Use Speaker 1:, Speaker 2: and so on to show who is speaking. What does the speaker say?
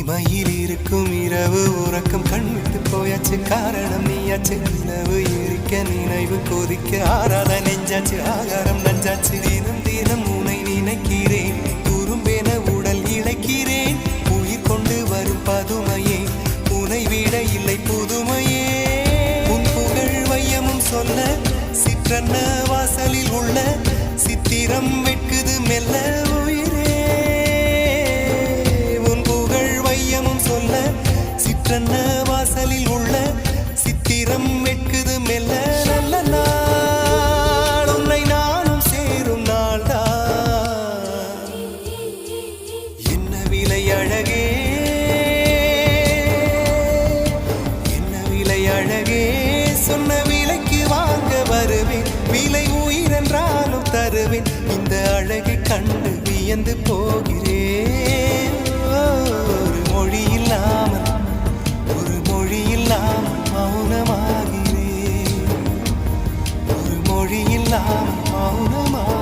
Speaker 1: தனிமையில் இருக்கும் இரவு உறக்கம் கண்விட்டு போயாச்சு காரணம் நீயாச்சு நிலவு எரிக்க நினைவு கொதிக்க ஆறாத நெஞ்சாச்சு ஆகாரம் நஞ்சாச்சு தினம் தினம் உனை நினைக்கிறேன் குறும்பென உடல் இழைக்கிறேன் உயிர் கொண்டு வரும் பதுமையே உனை விட இல்லை புதுமையே உன் புகழ் வையமும் சொல்ல சிற்றன்ன வாசலில் உள்ள சித்திரம் வெட்குது மெல்ல வாசலில் உள்ள சித்திரம் வெட்குது மெல்ல நல்ல நாள் உன்னை நானும் சேரும் நாள்தான் என்ன விலை அழகே என்ன விலை அழகே சொன்ன விலைக்கு வாங்க வருவேன் விலை உயிரென்றாலும் தருவேன் இந்த அழகை கண்டு வியந்து போகிறேன் ஒரு மொழி இல்லாமல் மௌனமாகிறேன் ஒரு மொழி இல்லாமல் மௌனமாக